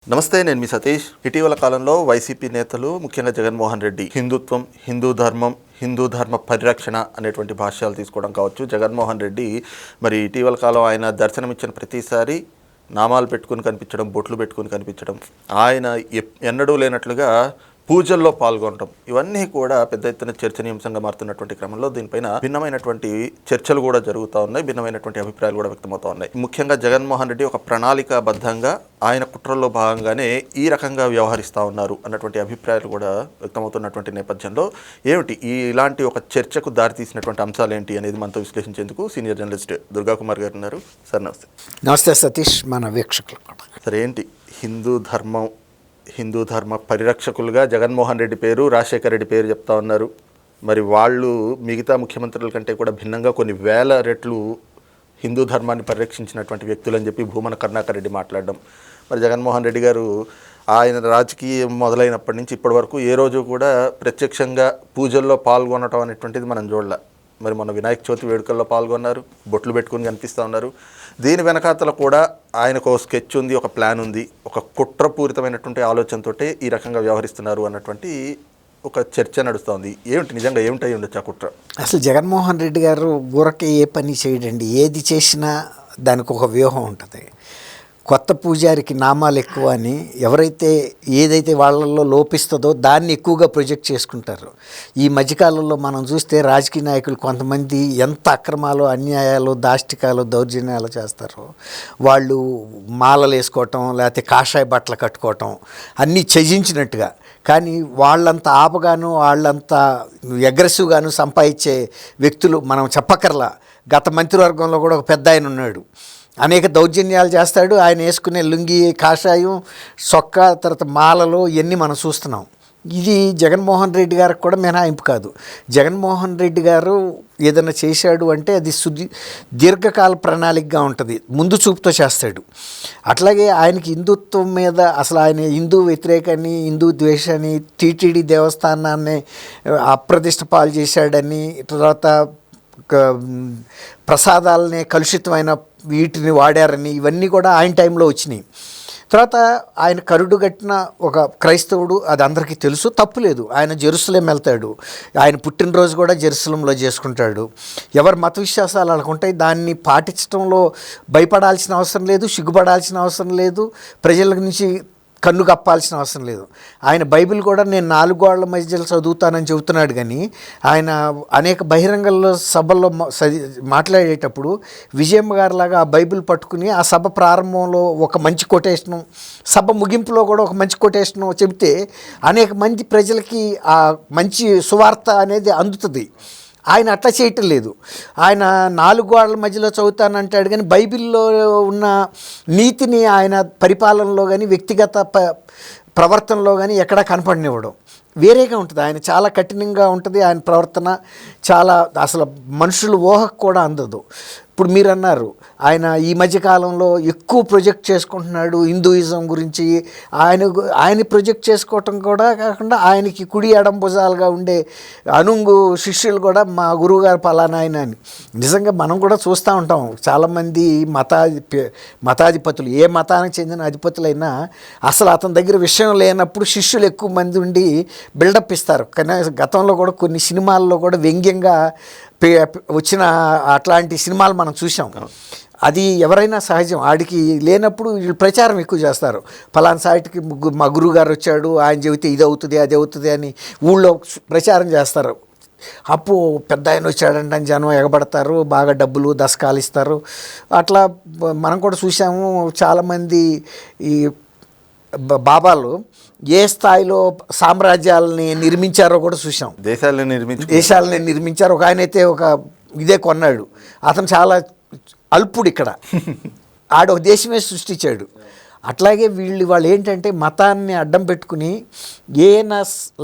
నమస్తే, నేను మీ సతీష్. ఇటీవల కాలంలో వైసీపీ నేతలు, ముఖ్యంగా జగన్మోహన్ రెడ్డి, హిందుత్వం, హిందూ ధర్మ పరిరక్షణ అనేటువంటి భాష్యాలు తీసుకోవడం కావచ్చు. జగన్మోహన్ రెడ్డి మరి ఇటీవల కాలం ఆయన దర్శనమిచ్చిన ప్రతిసారి నామాలు పెట్టుకుని కనిపించడం, బొట్లు పెట్టుకుని కనిపించడం, ఆయన ఎన్నడూ లేనట్లుగా పూజల్లో పాల్గొనడం, ఇవన్నీ కూడా పెద్ద ఎత్తున చర్చనీయాంశంగా మారుతున్నటువంటి క్రమంలో దీనిపైన భిన్నమైనటువంటి చర్చలు కూడా జరుగుతూ ఉన్నాయి, భిన్నమైనటువంటి అభిప్రాయాలు కూడా వ్యక్తమవుతూ ఉన్నాయి. ముఖ్యంగా జగన్మోహన్ రెడ్డి ఒక ప్రణాళికాబద్ధంగా ఆయన కుట్రల్లో భాగంగానే ఈ రకంగా వ్యవహరిస్తూ ఉన్నారు అన్నటువంటి అభిప్రాయాలు కూడా వ్యక్తమవుతున్నటువంటి నేపథ్యంలో ఏమిటి ఇలాంటి ఒక చర్చకు దారితీసినటువంటి అంశాలు ఏంటి అనేది మనతో విశ్లేషించేందుకు సీనియర్ జర్నలిస్ట్ దుర్గాకుమార్ గారు ఉన్నారు. సార్ నమస్తే. నమస్తే సతీష్, మన వీక్షకులు. సార్, ఏంటి హిందూ ధర్మ పరిరక్షకులుగా జగన్మోహన్ రెడ్డి పేరు, రాజశేఖర రెడ్డి పేరు చెప్తా ఉన్నారు. మరి వాళ్ళు మిగతా ముఖ్యమంత్రుల కంటే కూడా భిన్నంగా కొన్ని వేల రెట్లు హిందూ ధర్మాన్ని పరిరక్షించినటువంటి వ్యక్తులు అని చెప్పి భూమన కరుణాకర్ రెడ్డి మాట్లాడడం. మరి జగన్మోహన్ రెడ్డి గారు ఆయన రాజకీయం మొదలైనప్పటి నుంచి ఇప్పటి వరకు ఏ రోజు కూడా ప్రత్యక్షంగా పూజల్లో పాల్గొనడం అనేటువంటిది మనం చూడలే. మరి మొన్న వినాయక చవితి వేడుకల్లో పాల్గొన్నారు, బొట్లు పెట్టుకుని కనిపిస్తూ ఉన్నారు. దీని వెనకాతల కూడా ఆయనకు ఒక స్కెచ్ ఉంది, ఒక ప్లాన్ ఉంది, ఒక కుట్రపూరితమైనటువంటి ఆలోచనతో ఈ రకంగా వ్యవహరిస్తున్నారు అన్నటువంటి ఒక చర్చ నడుస్తుంది. నిజంగా ఏమిటై ఉండొచ్చు ఆ కుట్ర? అసలు జగన్మోహన్ రెడ్డి గారు ఊరకే ఏ పని చేయడండి. ఏది చేసినా దానికి ఒక వ్యూహం ఉంటుంది. కొత్త పూజారికి నామాలు ఎక్కువ అని ఏదైతే వాళ్ళల్లో లోపిస్తుందో దాన్ని ఎక్కువగా ప్రొజెక్ట్ చేసుకుంటారు. ఈ మధ్యకాలంలో మనం చూస్తే రాజకీయ నాయకులు కొంతమంది ఎంత అక్రమాలు, అన్యాయాలు, దాష్టికాలు, దౌర్జన్యాలు చేస్తారో, వాళ్ళు మాలలు వేసుకోవటం, లేకపోతే కాషాయ బట్టలు కట్టుకోవటం అన్నీ త్యజించినట్టుగా. కానీ వాళ్ళంత ఆపగాను, వాళ్ళంత అగ్రెసివ్గాను సంపాదించే వ్యక్తులు మనం చెప్పక్కర్లా. గత మంత్రివర్గంలో కూడా ఒక పెద్ద ఆయన ఉన్నాడు, అనేక దౌర్జన్యాలు చేస్తాడు. ఆయన వేసుకునే లుంగి, కాషాయం, సొక్కా, తర్వాత మాలలు ఇవన్నీ మనం చూస్తున్నాం. ఇది జగన్మోహన్ రెడ్డి గారికి కూడా మినహాయింపు కాదు. జగన్మోహన్ రెడ్డి గారు ఏదైనా చేశాడు అంటే అది దీర్ఘకాల ప్రణాళికగా ఉంటుంది, ముందు చూపుతో చేస్తాడు. అట్లాగే ఆయనకి హిందుత్వం మీద అసలు ఆయన హిందూ వ్యతిరేకాన్ని, హిందూ ద్వేషాన్ని, టీటీడీ దేవస్థానాన్ని అప్రతిష్ట పాలు చేశాడని, తర్వాత ప్రసాదాలని కలుషితమైన వీటిని వాడారని, ఇవన్నీ కూడా ఆయన టైంలో వచ్చినాయి. తర్వాత ఆయన కరుడు కట్టిన ఒక క్రైస్తవుడు, అది అందరికీ తెలుసు, తప్పులేదు. ఆయన జెరూసలేం వెళ్తాడు, ఆయన పుట్టినరోజు కూడా జెరూసలంలో చేసుకుంటాడు. ఎవరి మత విశ్వాసాలు వాళ్ళకు ఉంటాయి, దాన్ని పాటించడంలో భయపడాల్సిన అవసరం లేదు, సిగ్గుపడాల్సిన అవసరం లేదు, ప్రజల నుంచి కన్ను కప్పాల్సిన అవసరం లేదు. ఆయన బైబిల్ కూడా నేను 4 గోడల మధ్యలో చదువుతానని చెబుతున్నాడు. కానీ ఆయన అనేక బహిరంగ సభల్లో మాట్లాడేటప్పుడు విజయమ్మ గారిలాగా ఆ బైబిల్ పట్టుకుని ఆ సభ ప్రారంభంలో ఒక మంచి కొటేషను, సభ ముగింపులో కూడా ఒక మంచి కొటేషను చెబితే అనేక మంది ప్రజలకి ఆ మంచి సువార్త అనేది అందుతుంది. ఆయన అట్లా చేయటం లేదు. ఆయన 4 గోడల మధ్యలో చదువుతానంటాడు, కానీ బైబిల్లో ఉన్న నీతిని ఆయన పరిపాలనలో కానీ, వ్యక్తిగత ప్రవర్తనలో కానీ ఎక్కడా కనపడనివ్వడం వేరేగా ఉంటుంది. ఆయన చాలా కఠినంగా ఉంటుంది. ఆయన ప్రవర్తన చాలా అసలు మనుషుల ఊహకు కూడా అందదు. ఇప్పుడు మీరు అన్నారు, ఆయన ఈ మధ్యకాలంలో ఎక్కువ ప్రొజెక్ట్ చేసుకుంటున్నాడు హిందూయిజం గురించి. ఆయన ప్రొజెక్ట్ చేసుకోవటం కూడా కాకుండా ఆయనకి కుడి ఎడం భుజాలుగా ఉండే అనుంగు శిష్యులు కూడా మా గురువుగారు పలానా ఆయన అని. నిజంగా మనం కూడా చూస్తూ ఉంటాం, చాలామంది మతాధిపతులు, ఏ మతానికి చెందిన అధిపతులైనా అసలు అతని దగ్గర విషయం లేనప్పుడు శిష్యులు ఎక్కువ మంది ఉండి బిల్డప్ ఇస్తారు. కానీ గతంలో కూడా కొన్ని సినిమాల్లో కూడా వ్యంగ్యంగా వచ్చిన అట్లాంటి సినిమాలు మనం చూసాం. అది ఎవరైనా సహజం. ఆడికి లేనప్పుడు వీళ్ళు ప్రచారం ఎక్కువ చేస్తారు. ఫలానా సాటికి మా గురువు గారు వచ్చాడు, ఆయన చెబితే ఇది అవుతుంది అది అవుతుంది అని ఊళ్ళో ప్రచారం చేస్తారు. అప్పు పెద్ద ఆయన వచ్చాడంటే అని జనం ఎగబడతారు, బాగా డబ్బులు దశకాలు ఇస్తారు. అట్లా మనం కూడా చూసాము. చాలామంది ఈ బాబాలు ఏ స్థాయిలో సామ్రాజ్యాలని నిర్మించారో కూడా చూసాం. దేశాలని నిర్మించారు. ఒక ఆయన అయితే ఒక ఇదే కొన్నాడు, అతను చాలా అల్పుడు, ఇక్కడ ఆడు ఒక దేశమే సృష్టించాడు. అట్లాగే వాళ్ళు ఏంటంటే మతాన్ని అడ్డం పెట్టుకుని ఏమైనా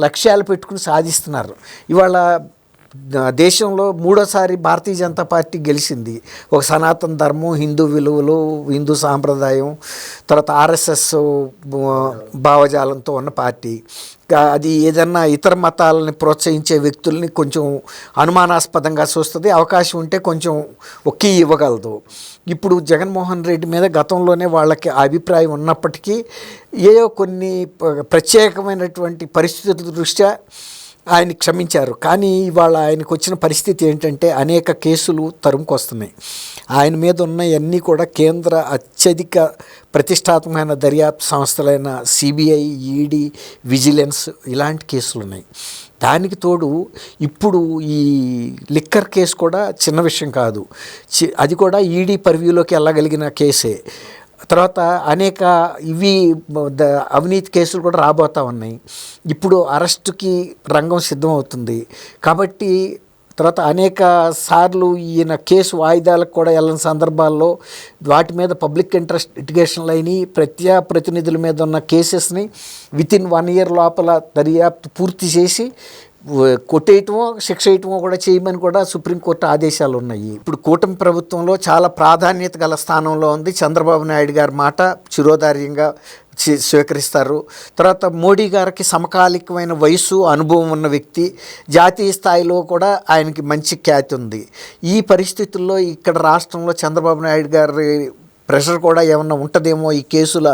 లక్ష్యాలు పెట్టుకుని సాధిస్తున్నారు. ఇవాళ దేశంలో మూడోసారి భారతీయ జనతా పార్టీ గెలిచింది. ఒక సనాతన ధర్మం, హిందూ విలువలు, హిందూ సాంప్రదాయం, తర్వాత ఆర్ఎస్ఎస్ భావజాలంతో ఉన్న పార్టీ. అది ఏదన్నా ఇతర మతాలని ప్రోత్సహించే వ్యక్తుల్ని కొంచెం అనుమానాస్పదంగా చూస్తుంది, అవకాశం ఉంటే కొంచెం ఒక్కీ ఇవ్వగలదు. ఇప్పుడు జగన్మోహన్ రెడ్డి మీద గతంలోనే వాళ్ళకి అభిప్రాయం ఉన్నప్పటికీ ఏదో కొన్ని ప్రత్యేకమైనటువంటి పరిస్థితుల దృష్ట్యా ఆయన క్షమించారు. కానీ ఇవాళ ఆయనకు వచ్చిన పరిస్థితి ఏంటంటే అనేక కేసులు తరుముకొస్తున్నాయి. ఆయన మీద ఉన్నవన్నీ కూడా కేంద్ర అత్యధిక ప్రతిష్టాత్మకమైన దర్యాప్తు సంస్థలైన సిబిఐ, ఈడీ, విజిలెన్స్ ఇలాంటి కేసులు ఉన్నాయి. దానికి తోడు ఇప్పుడు ఈ లిక్కర్ కేసు కూడా చిన్న విషయం కాదు, అది కూడా ఈడీ పర్వ్యూలోకి వెళ్ళగలిగిన కేసే. తర్వాత అనేక అవినీతి కేసులు కూడా రాబోతూ ఉన్నాయి. ఇప్పుడు అరెస్టుకి రంగం సిద్ధమవుతుంది కాబట్టి తర్వాత అనేక సార్లు ఈయన కేసు వాయిదాలకు కూడా వెళ్ళని సందర్భాల్లో వాటి మీద పబ్లిక్ ఇంట్రెస్ట్ లిటిగేషన్లు అయినాయి. ప్రతినిధుల మీద ఉన్న కేసెస్ని వితిన్ 1 year లోపల దర్యాప్తు పూర్తి చేసి కొట్టేయటమో శిక్ష వేయటమో కూడా చేయమని కూడా సుప్రీంకోర్టు ఆదేశాలు ఉన్నాయి. ఇప్పుడు కూటమి ప్రభుత్వంలో చాలా ప్రాధాన్యత గల స్థానంలో ఉంది. చంద్రబాబు నాయుడు గారి మాట చిరోధార్యంగా స్వీకరిస్తారు. తర్వాత మోడీ గారికి సమకాలికమైన వయసు, అనుభవం ఉన్న వ్యక్తి, జాతీయ స్థాయిలో కూడా ఆయనకి మంచి ఖ్యాతి ఉంది. ఈ పరిస్థితుల్లో ఇక్కడ రాష్ట్రంలో చంద్రబాబు నాయుడు గారి ప్రెషర్ కూడా ఏమన్నా ఉంటుందేమో ఈ కేసుల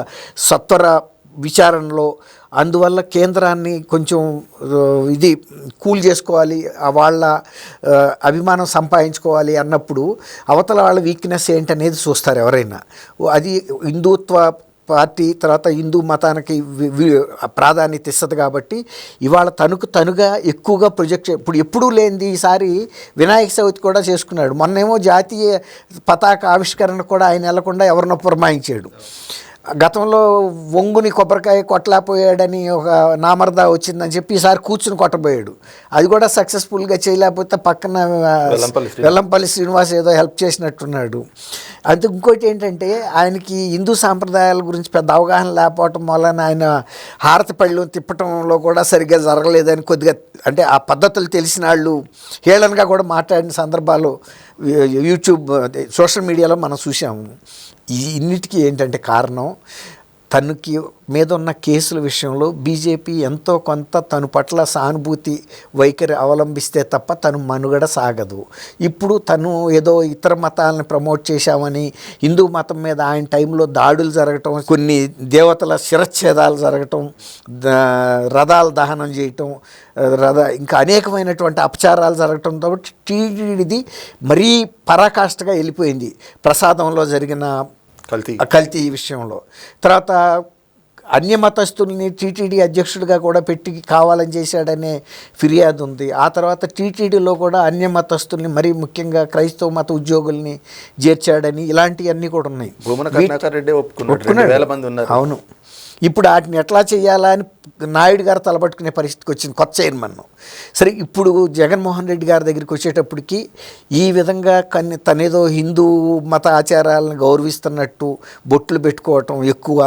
సత్వర విచారణలో. అందువల్ల కేంద్రాన్ని కొంచెం ఇది కూల్ చేసుకోవాలి, వాళ్ళ అభిమానం సంపాదించుకోవాలి అన్నప్పుడు అవతల వాళ్ళ వీక్నెస్ ఏంటనేది చూస్తారు ఎవరైనా. అది హిందుత్వ పార్టీ తర్వాత హిందూ మతానికి ప్రాధాన్యత ఇస్తుంది కాబట్టి ఇవాళ తనుగా ఎక్కువగా ప్రొజెక్ట్ ఇప్పుడు ఎప్పుడూ లేనిది ఈసారి వినాయక చవితి కూడా చేసుకున్నాడు. మొన్నేమో జాతీయ పతాక ఆవిష్కరణ కూడా ఆయన వెళ్లకుండా ఎవరినో పురమాయించాడు. గతంలో వంగుని కొబ్బరికాయ కొట్టలేకపోయాడని ఒక నామర్దా వచ్చిందని చెప్పి ఈసారి కూర్చుని కొట్టబోయాడు. అది కూడా సక్సెస్ఫుల్గా చేయలేకపోతే పక్కన వెల్లంపల్లి శ్రీనివాస్ ఏదో హెల్ప్ చేసినట్టున్నాడు. అంతే. ఇంకోటి ఏంటంటే ఆయనకి హిందూ సాంప్రదాయాల గురించి పెద్ద అవగాహన లేకపోవటం వలన ఆయన హారతి పళ్ళు తిప్పటంలో కూడా సరిగ్గా జరగలేదని కొద్దిగా అంటే ఆ పద్ధతులు తెలిసిన వాళ్ళు హేళనగా కూడా మాట్లాడిన సందర్భాలు యూట్యూబ్ సోషల్ మీడియాలో మనం చూసాము. ఇన్నిటికీ ఏంటంటే కారణం తనకి మీద ఉన్న కేసుల విషయంలో బీజేపీ ఎంతో కొంత తను పట్ల సానుభూతి వైఖరి అవలంబిస్తే తప్ప తను మనుగడ సాగదు. ఇప్పుడు తను ఏదో ఇతర మతాలను ప్రమోట్ చేశామని హిందూ మతం మీద ఆయన టైంలో దాడులు జరగటం, కొన్ని దేవతల శిరచ్ఛేదాలు జరగటం, రథాల దహనం చేయటం, ఇంకా అనేకమైనటువంటి అపచారాలు జరగటంతో టీటీడీది మరీ పరాకాష్ఠగా వెళ్ళిపోయింది ప్రసాదంలో జరిగిన కల్తీ విషయంలో. తర్వాత అన్యమతస్తుల్ని టీటీడీ అధ్యక్షుడిగా కూడా పెట్టి కావాలని చేశాడనే ఫిర్యాదు ఉంది. ఆ తర్వాత టీటీడీలో కూడా అన్యమతస్తుల్ని మరీ ముఖ్యంగా క్రైస్తవ మత ఉద్యోగుల్ని చేర్చాడని ఇలాంటివన్నీ కూడా ఉన్నాయి. అవును. ఇప్పుడు వాటిని ఎట్లా చేయాలా అని నాయుడు గారు తలబట్టుకునే పరిస్థితికి వచ్చింది కొత్త చైర్మన్. సరే, ఇప్పుడు జగన్మోహన్ రెడ్డి గారి దగ్గరికి వచ్చేటప్పటికి ఈ విధంగా తనేదో హిందూ మత ఆచారాలను గౌరవిస్తున్నట్టు బొట్లు పెట్టుకోవటం, ఎక్కువ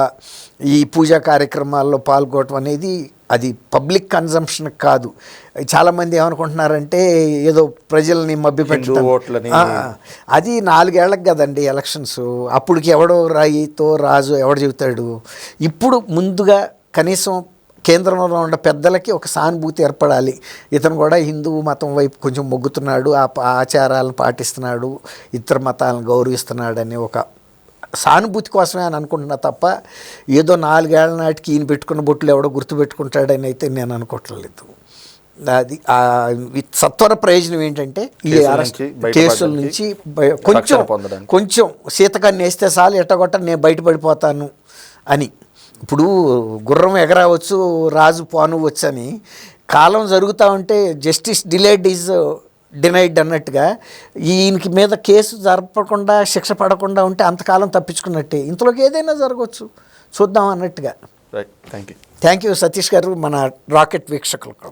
ఈ పూజా కార్యక్రమాల్లో పాల్గొనటం అనేది అది పబ్లిక్ కన్జంప్షన్ కాదు. చాలామంది ఏమనుకుంటున్నారంటే ఏదో ప్రజల్ని మభ్యపెట్టడం. అది 4 ఏళ్ళకి కదండి ఎలక్షన్స్, అప్పటికి ఎవడో రాజు ఎవడు చెబుతాడు. ఇప్పుడు ముందుగా కనీసం కేంద్రంలో ఉన్న పెద్దలకి ఒక సానుభూతి ఏర్పడాలి. ఇతను కూడా హిందూ మతం వైపు కొంచెం మొగ్గుతున్నాడు, ఆ ఆచారాలను పాటిస్తున్నాడు, ఇతర మతాలను గౌరవిస్తున్నాడు అనే ఒక సానుభూతి కోసమే అని అనుకుంటున్నా తప్ప ఏదో 4 ఏళ్ల నాటికి ఈయన పెట్టుకున్న బొట్లు ఎవడో గుర్తుపెట్టుకుంటాడని అయితే నేను అనుకోవట్లేదు. అది సత్వర ప్రయోజనం ఏంటంటే ఈ కేసుల నుంచి కొంచెం శీతకాన్ని వేస్తే చాలు ఎట్టగొట్ట నేను బయటపడిపోతాను అని. ఇప్పుడు గుర్రం ఎగరావచ్చు, రాజు పానువచ్చు అని కాలం జరుగుతూ ఉంటే జస్టిస్ డిలేడ్ ఈజ్ డినైడ్ అన్నట్టుగా ఈయనకి మీద కేసు జరపకుండా శిక్ష పడకుండా ఉంటే అంతకాలం తప్పించుకున్నట్టే. ఇంతలోకి ఏదైనా జరగవచ్చు, చూద్దాం అన్నట్టుగా. థ్యాంక్ యూ సతీష్ గారు, మన రాకెట్ వీక్షకులకు.